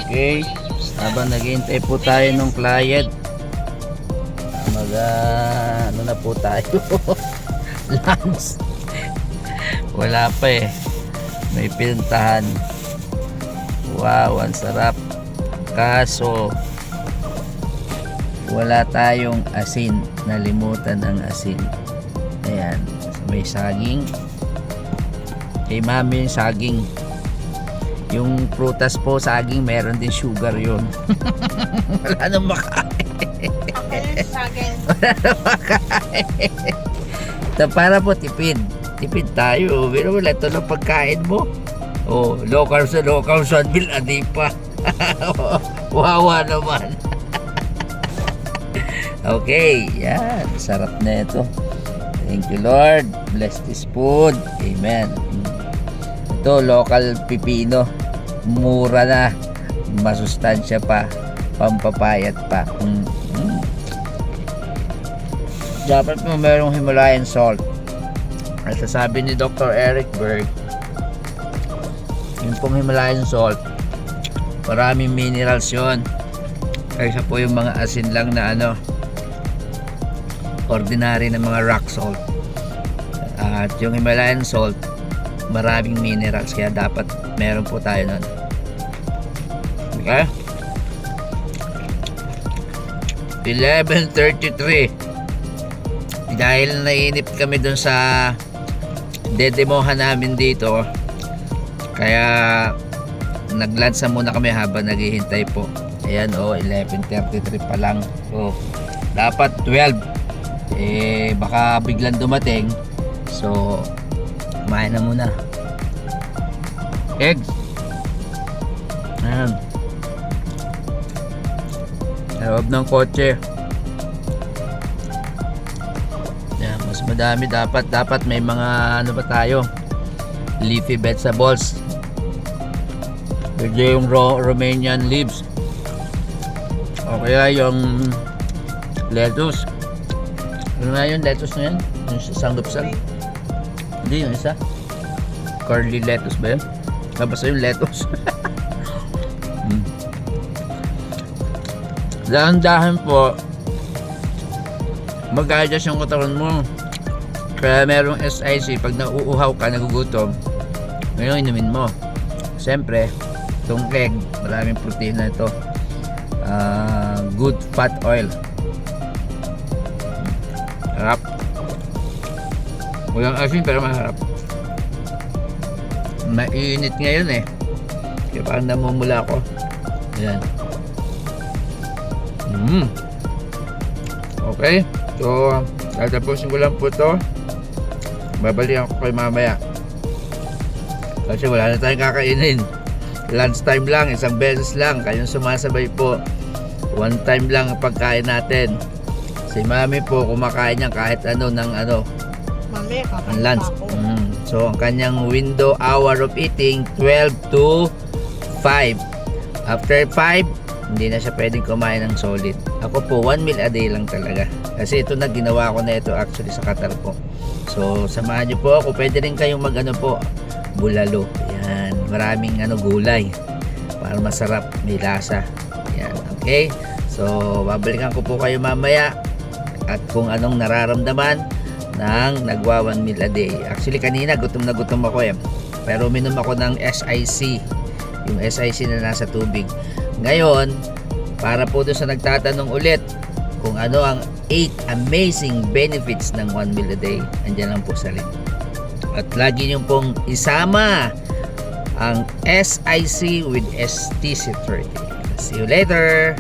Okay, habang naghihintay po tayo ng client, ano na po tayo. Lunch. Wala pa eh, may pinuntahan. Wow, ang sarap. Kaso wala tayong asin, nalimutan ang asin. Ayan, may saging. Kay mami yung saging. Yung prutas po, saging, meron din sugar yun. Wala nang makain. Wala nang makain. So, para po tipid. Tipid tayo. Pero wala ito ng pagkain mo. Oh, low carbs na low carbs. Bil, adi pa. Wawa naman. Okay, yan. Sarap na ito. Thank you, Lord. Bless this food. Amen. Ito, local pipino. Mura na. Masustansya pa. Pampapayat pa. Dapat mo merong Himalayan salt. At sabi ni Dr. Eric Berg, yung pong Himalayan salt, maraming minerals yun. Kaysa po yung mga asin lang na ordinary na mga rock salt. At yung Himalayan salt, maraming minerals, kaya dapat meron po tayo nun. Okay? 11:33. Dahil nainip kami dun sa dedemohan namin dito, kaya nag-lunch muna kami habang naghihintay po. Ayan, 11:33 pa lang. So dapat 12. Baka biglang dumating. So kumain na muna. Eggs. Ayan. Sa loob ng kotse. Ayan, mas madami dapat may mga pa tayo. Leafy vegetables. Pwede yung Romanian leaves. O kaya yung lettuce. Ano nga yung lettuce na yan? Yung sanggupsal. Hindi, yung isa curly lettuce ba yun? Basta yung lettuce. Dahan-dahan po mag-adjust yung katawan mo. Kaya merong SIC. Pag nauuhaw ka, nagugutom, ngayon inumin mo. Siyempre itong egg, maraming protein na ito. Good fat oil. Harap. Walang asin pero maharap. Mainit ngayon eh, kaya parang namumula ako. Ayan. Okay, so tatapusin ko lang po to. Babalikan ko kayo mamaya kasi wala na tayong kakainin. Lunch time lang, isang beses lang. Kayong sumasabay po, one time lang ang pagkain natin. Si mami po kumakain niya kahit ng Mami, ang lunch. So ang kanyang window hour of eating 12 to 5. After 5, hindi na siya pwedeng kumain ng solid. Ako po 1 meal a day lang talaga. Kasi ito na, ginawa ko na ito actually sa Qatar po. So samahan niyo po ako. Pwede rin kayong po, bulalo. Yan, maraming gulay para masarap, may lasa. Yan, okay. So babalikan ko po kayo mamaya at kung anong nararamdaman ng nagwa 1 meal a day. Actually kanina gutom na gutom ako eh, pero uminom ako ng SIC, yung SIC na nasa tubig. Ngayon, para po doon sa nagtatanong ulit kung ano ang 8 amazing benefits ng 1 meal a day, andyan lang po sa link. At lagi nyo pong isama ang SIC with STC30. See you later!